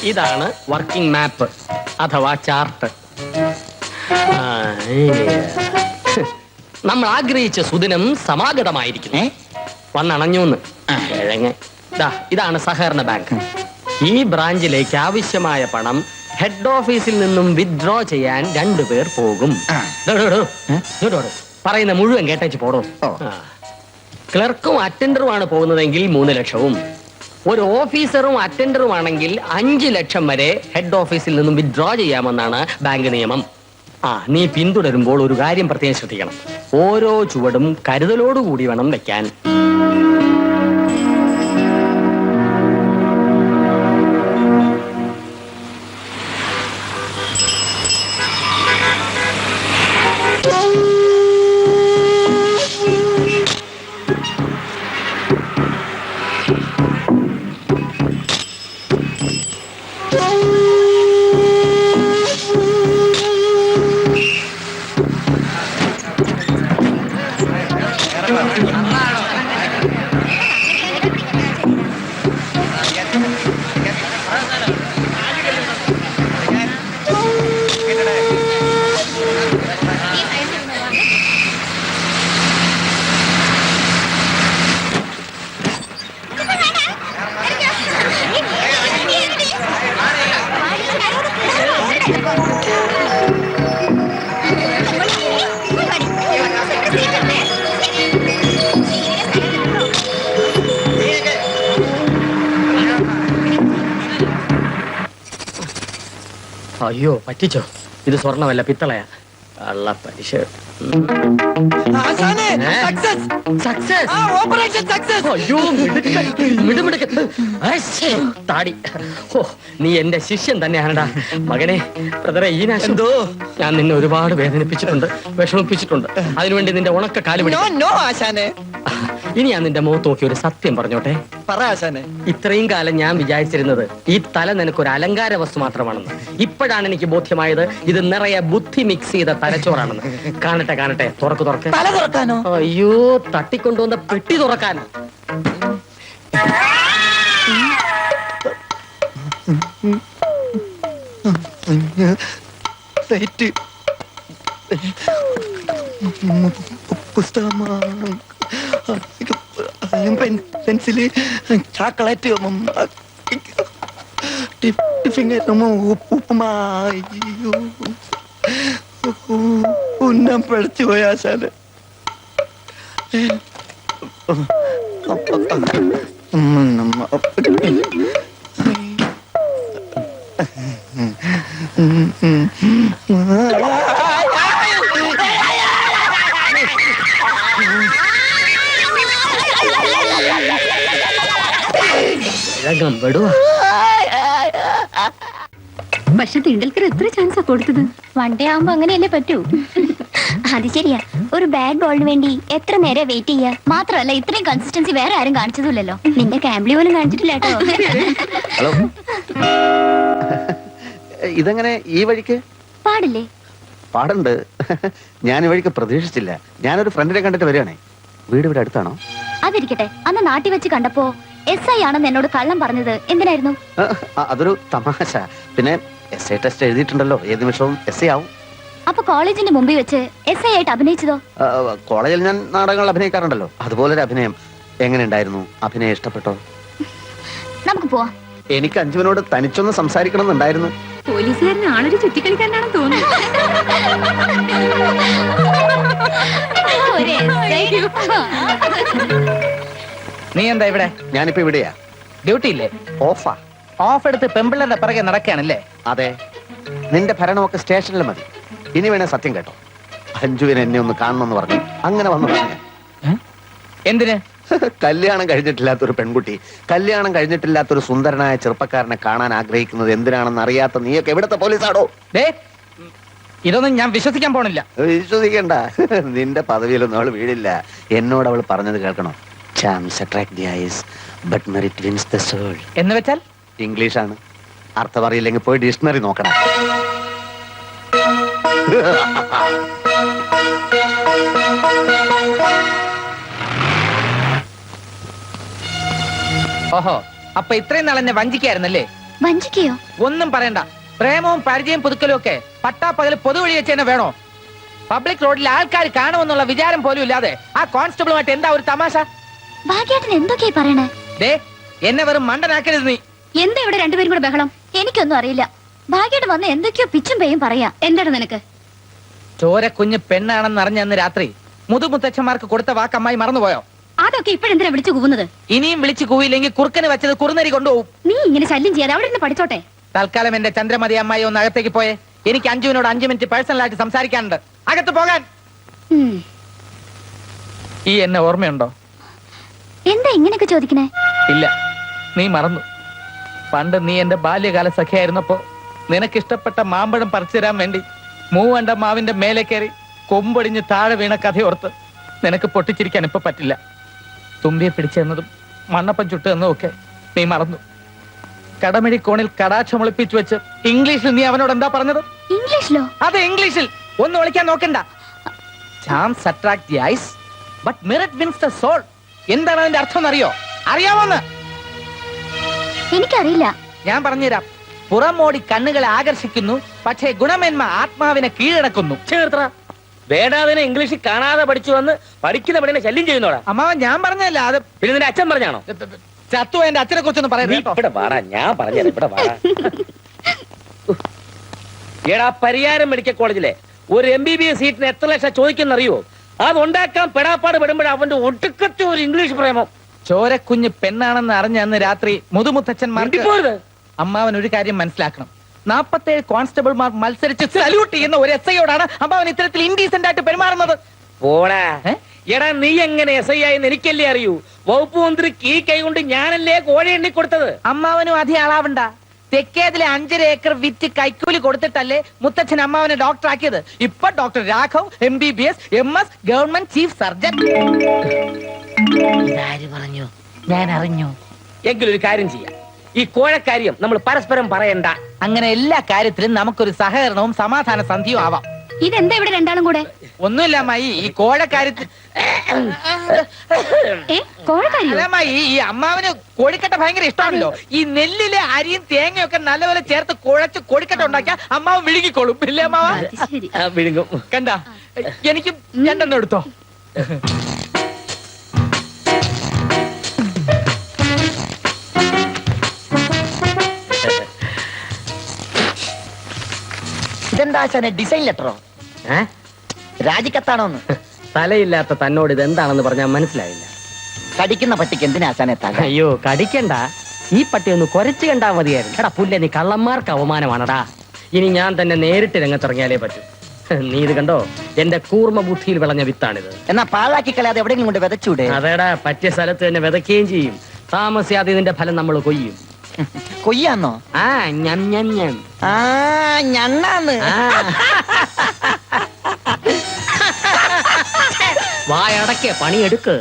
ഇതാണ് വർക്കിംഗ് മാപ്പ് അഥവാ ചാർട്ട്. നമ്മൾ ആഗ്രഹിച്ച സുദിനം സമാഗതമായിരിക്കുന്നു. വന്നണഞ്ഞൂന്ന് ഇതാണ് സഹകരണ ബാങ്ക്. ഈ ബ്രാഞ്ചിലേക്ക് ആവശ്യമായ പണം ഹെഡ് ഓഫീസിൽ നിന്നും വിത്ഡ്രോ ചെയ്യാൻ 2 പേർ പോകും. പറയുന്ന മുഴുവൻ കേട്ടേച്ച് പോടോ. ക്ലർക്കും അറ്റൻഡറുമാണ് പോകുന്നതെങ്കിൽ 3 ലക്ഷവും, ഒരു ഓഫീസറും അറ്റൻഡറും ആണെങ്കിൽ 5 ലക്ഷം വരെ ഹെഡ് ഓഫീസിൽ നിന്നും വിത്ഡ്രോ ചെയ്യാമെന്നാണ് ബാങ്ക് നിയമം. നീ പിന്തുടരുമ്പോൾ ഒരു കാര്യം പ്രത്യേകം ശ്രദ്ധിക്കണം. ഓരോ ചുവടും കരുതലോടുകൂടി വേണം വെക്കാൻ. അയ്യോ പറ്റിച്ചോ, ഇത് സ്വർണ്ണമല്ല പിത്തളയാ. കള്ള പലിശ. താടി. നീ എന്റെ ശിഷ്യൻ തന്നെയാണടാ മകനെ. ബ്രദറെ ഈനാശന്തോ, ഞാൻ നിന്നെ ഒരുപാട് വേദനിപ്പിച്ചിട്ടുണ്ട്, വിഷമിപ്പിച്ചിട്ടുണ്ട്. അതിനുവേണ്ടി നിന്റെ ഉണക്ക കാല് പിടിച്ചു. ഇനി ഞാൻ നിന്റെ മുഖത്ത് നോക്കി ഒരു സത്യം പറഞ്ഞോട്ടെ. ഇത്രയും കാലം ഞാൻ വിചാരിച്ചിരുന്നത് ഈ തല നിനക്കൊരു അലങ്കാര വസ്തു മാത്രമാണെന്ന്. ഇപ്പോഴാണ് എനിക്ക് ബോധ്യമായത് ഇത് നിറയെ ബുദ്ധി മിക്സ് ചെയ്ത തലച്ചോറാണെന്ന്. കാണട്ടെ കാണട്ടെ, തുറക്ക് തുറക്ക്. അയ്യോ, തട്ടിക്കൊണ്ടുവന്ന പെട്ടി തുറക്കാൻ. പെൻസില്, ചോക്ലേറ്റ്, ഉപ്പുമായോ, ഉന്നം പഠിച്ചു പോയ ആശാന്. പക്ഷെ തിണ്ടൽക്കർ എത്ര ചാൻസാ കൊടുത്തത്? വൺ ഡേ ആവുമ്പോ അങ്ങനെയല്ലേ പറ്റൂ. അത് ശരിയാ, ഒരു ബാഡ് ബോളിന് വേണ്ടി എത്ര നേരം വെയിറ്റ് ചെയ്യാ. മാത്രമല്ല ഇത്രയും കൺസിസ്റ്റൻസി വേറെ ആരും കാണിച്ചതില്ലല്ലോ. നിന്റെ ക്യാമ്പിളി പോലും കാണിച്ചിട്ടില്ല കേട്ടോ. ഹലോ, ഇതെങ്ങനെ ഈ വഴിക്ക്? പാടില്ലേ? പാടുണ്ട്. ഞാൻ ഈ വഴിക്ക് പ്രതീക്ഷിച്ചില്ല. ഞാനൊരു ഫ്രണ്ടിനെ കണ്ടിട്ട് വരികയാണേ. വീട് ഇവിടെ അടുത്താണോ? അതിരിക്കട്ടെ, അന്ന് നാട്ടിൽ വെച്ച് കണ്ടപ്പോ SI ആണെന്ന് എന്നോട് കള്ളം പറഞ്ഞത് എന്തിനായിരുന്നു? അതൊരു തമാശ. പിന്നെ SI ടെസ്റ്റ് എഴുതിയിട്ടുണ്ടല്ലോ, ഏത് നിമിഷവും SI ആവും. അപ്പൊ കോളേജിന്റെ മുമ്പിൽ വെച്ച് SI ആയിട്ട് അഭിനയിച്ചതോ? കോളേജിൽ ഞാൻ നാടകങ്ങൾ അഭിനയിക്കാറുണ്ടല്ലോ, അതുപോലൊരു അഭിനയം. എങ്ങനെ ഉണ്ടായിരുന്നു? അഭിനയം ഇഷ്ടപ്പെട്ടോ? നമുക്ക് പോവാം. എനിക്ക് അഞ്ജുവിനോട് തനിച്ചൊന്ന് സംസാരിക്കണം എന്നുണ്ടായിരുന്നു. പോലീസുകാരന് ആളൊരു ചുറ്റിക്കളിക്കാരനാണെന്ന് തോന്നുന്നു. നീ എന്താ ഇവിടെ? ഞാനിപ്പോ ഇവിടെയാ. ഡ്യൂട്ടി ഇല്ലേ? ഓഫാ. ഓഫ് എടുത്ത് പെമ്പിള്ളേരുടെ പിറകെ നടക്കുകയാണല്ലേ? അതെ, നിന്റെ ഭരണമൊക്കെ സ്റ്റേഷനിൽ മതി. ഇനി വേണേ സത്യം കേട്ടോ, അഞ്ജുവിന് എന്നെ ഒന്ന് കാണണമെന്ന് പറഞ്ഞു. അങ്ങനെ വന്നു പറഞ്ഞു. എന്തിന്? കല്യാണം കഴിഞ്ഞിട്ടില്ലാത്തൊരു പെൺകുട്ടി, കല്യാണം കഴിഞ്ഞിട്ടില്ലാത്തൊരു സുന്ദരനായ ചെറുപ്പക്കാരനെ കാണാൻ ആഗ്രഹിക്കുന്നത് എന്തിനാണെന്ന് അറിയാത്ത നീയൊക്കെ എവിടത്തെ പോലീസാണോ? ഇതൊന്നും ഞാൻ വിശ്വസിക്കാൻ പോണില്ല. വിശ്വസിക്കണ്ട, നിന്റെ പദവിയിലൊന്നും അവൾ വീഴില്ല. എന്നോട് അവൾ പറഞ്ഞത് കേൾക്കണം. Charms attract the eyes, but merit wins the soul. എന്ന് വെച്ചാൽ? ഇംഗ്ലീഷാണ്. അർത്ഥം അറിയില്ലെങ്കിൽ പോയി ഡിക്ഷണറി നോക്കണം. ഓഹോ, അപ്പൊ ഇത്രയും നാൾ എന്നെ വഞ്ചിക്കായിരുന്നല്ലേ? വഞ്ചിക്കയോ? ഒന്നും പറയണ്ട. പ്രേമവും പരിചയം പുതുക്കലും ഒക്കെ പട്ടാപ്പകല് പൊതുവഴി വെച്ച് തന്നെ വേണോ? പബ്ലിക് റോഡിൽ ആൾക്കാർ കാണുമെന്നുള്ള വിചാരം പോലും ഇല്ലാതെ ആ കോൺസ്റ്റബിളുമായിട്ട് എന്താ ഒരു തമാശ? ഭാഗ്യേട്ടൻ എന്തൊക്കെയാ പറയണേ? ദേ, എന്നെ വെറും മണ്ടനാക്കരുത് നീ. എന്താ ഇവിടെ രണ്ടുപേരും കൂടെ ബഹളം? എനിക്കൊന്നും അറിയില്ല. ഭാഗ്യേട്ടൻ വന്ന് എന്തൊക്കെയോ പിച്ചും പേയും പറയാ. എന്താണ് നിനക്ക്? ചോര കുഞ്ഞ് പെണ്ണാണെന്ന് അറിഞ്ഞ അന്ന് രാത്രി മുതുമുത്തച്ഛന്മാർക്ക് കൊടുത്ത വാക്ക് അമ്മായി മറന്നുപോയോ? അതൊക്കെ ഇപ്പോഴെന്തിനാ വിളിച്ചു കൂവുന്നത്? ഇനിയും വിളിച്ചു കൂവില്ലെങ്കിൽ കുറുക്കന് വെച്ചത് കുറുനരി കൊണ്ടുപോകും. നീ ഇങ്ങനെ ശല്യം ചെയ്യാതെ അവിടെ നിന്ന് പഠിച്ചോട്ടെ. തൽക്കാലം എന്റെ ചന്ദ്രമതി അമ്മായി ഒന്ന് അകത്തേക്ക് പോയേ. എനിക്ക് അഞ്ജുവിനോട് 5 മിനിറ്റ് പേഴ്സണലായിട്ട് സംസാരിക്കാനുണ്ട്. അകത്ത് പോകാൻ. ഉം. ഈ എന്നെ ഓർമ്മയുണ്ടോ? എന്താ ഇങ്ങനെയൊക്കെ ചോദിക്കണേ? ഇല്ല, നീ മറന്നു. പണ്ട് നീ എന്റെ ബാല്യകാല സഖിയായിരുന്നപ്പോ നിനക്കിഷ്ടപ്പെട്ട മാമ്പഴം പറിച്ചു തരാൻ വേണ്ടി മൂവണ്ട മാവിന്റെ മേലെ കയറി കൊമ്പൊടിഞ്ഞ് താഴെ വീണ കഥയോർത്ത് നിനക്ക് പൊട്ടിച്ചിരിക്കാൻ ഇപ്പൊ പറ്റില്ല. തുമ്പിയെ പിടിച്ചെന്നതും മണ്ണപ്പം ചുട്ടെന്നതും ഒക്കെ നീ മറന്നു. കടമിഴി കോണിൽ കടാക്ഷമൊളിപ്പിച്ചു വെച്ച് ഇംഗ്ലീഷിൽ നീ അവനോട് എന്താ പറഞ്ഞത്? ഇംഗ്ലീഷിലോ? അതെ, ഇംഗ്ലീഷിൽ. ഒന്ന് വിളിക്കാൻ നോക്കണ്ട. Charms attract the eyes, but merit wins the soul. എന്താണ് അതിന്റെ അർത്ഥം എന്നറിയോ? അറിയാമോന്ന്? എനിക്കറിയില്ല. ഞാൻ പറഞ്ഞുതരാം. പുറമോടി കണ്ണുകളെ ആകർഷിക്കുന്നു, പക്ഷേ ഗുണമേന്മ ആത്മാവിനെ കീഴടക്കുന്നു. ചേർത്ര വേടാതിനെ ഇംഗ്ലീഷിൽ കാണാതെ പഠിച്ചു വന്ന് പഠിക്കുന്ന പണിനെ ശല്യം ചെയ്യുന്നോടാ. അമ്മാവൻ ഞാൻ പറഞ്ഞല്ല, അത് പിന്നെ നിന്റെ അച്ഛൻ പറഞ്ഞാണോ? ചത്തു എന്റെ അച്ഛനെ കുറിച്ചൊന്നും നീ പറയുന്നത്. ഇവിടെ വാടാ, ഞാൻ പറഞ്ഞത് ഇവിടെ വാടാ. എടാ, പരിയാരം മെഡിക്കൽ കോളേജിലെ ഒരു MBBS സീറ്റിന് എത്ര ലക്ഷം ചോദിക്കുന്നറിയോ? അത് ഉണ്ടാക്കാൻ പെടാപ്പാട് പെടുമ്പോഴേ അവന്റെ ഒടുക്കത്തെ ഒരു ഇംഗ്ലീഷ് പ്രേമം. ചോരക്കുഞ്ഞ് പെണ്ണാണെന്ന് അറിഞ്ഞ അന്ന് രാത്രി മുതുമുത്തച്ഛന്മാർക്ക് മിണ്ടിപ്പോരുത്. അമ്മാവൻ ഒരു കാര്യം മനസ്സിലാക്കണം. 47 കോൺസ്റ്റബിൾമാർ മത്സരിച്ച് സല്യൂട്ട് ചെയ്യുന്ന ഒരു SIയോടാണ് അമ്മാവൻ ഇത്തരത്തിൽ ഇൻഡീസെന്റ് ആയിട്ട് പെരുമാറുന്നത്. പോടാ. ഏ? എടാ, നീ എങ്ങനെ SI ആയെന്ന് എനിക്കല്ലേ അറിയൂ. വകുപ്പ് മന്ത്രിക്ക് ഈ കൈ കൊണ്ട് ഞാനല്ലേ കോഴ എണ്ണി കൊടുത്തത്. അമ്മാവനും അധികം ആളാവണ്ട. തെക്കേതിലെ 5 ഏക്കർ വിറ്റ് കൈക്കൂലി കൊടുത്തിട്ടല്ലേ മുത്തച്ഛൻ അമ്മാവനെ ഡോക്ടർ ആക്കിയത്. ഇപ്പൊ doctor Raghav MBBS MS government chief surgeon. ഇതാര് പറഞ്ഞു? ഞാൻ അറിഞ്ഞു. എങ്കിലൊരു കാര്യം ചെയ്യാം. ഈ കോഴക്കാര്യം നമ്മൾ പരസ്പരം പറയണ്ട. അങ്ങനെ എല്ലാ കാര്യത്തിലും നമുക്കൊരു സഹകരണവും സമാധാന സന്ധിയും ആവാം. ഇതെന്താ ഇവിടെ രണ്ടാളും കൂടെ? ഒന്നുമില്ല അമ്മായി, ഈ കോഴക്കാര്യത്തിൽ കോഴക്കാരിയോ? അല്ല അമ്മായി, ഈ അമ്മാവന് കോഴിക്കട്ട ഭയങ്കര ഇഷ്ടമാണല്ലോ. ഈ നെല്ലിലെ അരിയും തേങ്ങയൊക്കെ നല്ലപോലെ ചേർത്ത് കുഴച്ച് കോഴിക്കട്ട ഉണ്ടാക്കിയാൽ അമ്മാവൻ വിഴുകിക്കോളും. ഇല്ലേ അമ്മാവ? അത് ശരി. വിഴുങ്ങും. കണ്ട, എനിക്ക് 2 എടുത്തോ. ഇതെന്താ ഡിസൈൻ ലെറ്ററോ? രാജിക്കത്താണോന്ന്? തലയില്ലാത്ത തന്നോട് ഇത് എന്താണെന്ന് പറഞ്ഞാൽ മനസ്സിലായില്ല. കടിക്കുന്ന പട്ടിക്ക് എന്തിനാ ആശാനെ തല? അയ്യോ, കടിക്കണ്ട. ഈ പട്ടി ഒന്ന് കുരച്ചു കണ്ടാ മതിയായിരുന്നു. എടാ പുല്ല, നീ കള്ളന്മാർക്ക് അവമാനമാണടാ. ഇനി ഞാൻ തന്നെ നേരിട്ട് രംഗത്തിറങ്ങിയാലേ പറ്റൂ. നീ ഇത് കണ്ടോ? എന്റെ കൂർമ്മ ബുദ്ധിയിൽ വിളഞ്ഞ വിത്താണിത്. എന്നാ പാഴാക്കി കളയാതെ എവിടെയെങ്കിലും കൊണ്ട് വിതച്ചൂടെ? അതേടാ, പറ്റിയ സ്ഥലത്ത് തന്നെ വിതയ്ക്കുകയും ചെയ്യും. താമസിയാതെ ഇതിന്റെ ഫലം നമ്മൾ കൊയ്യും. കൊയ്യാന്നോ? ആ, ഞം ഞം ഞം. ആ, ഞണ്ണാന്ന്. ആ. വായടക്കെ പണിയെടുക്ക്.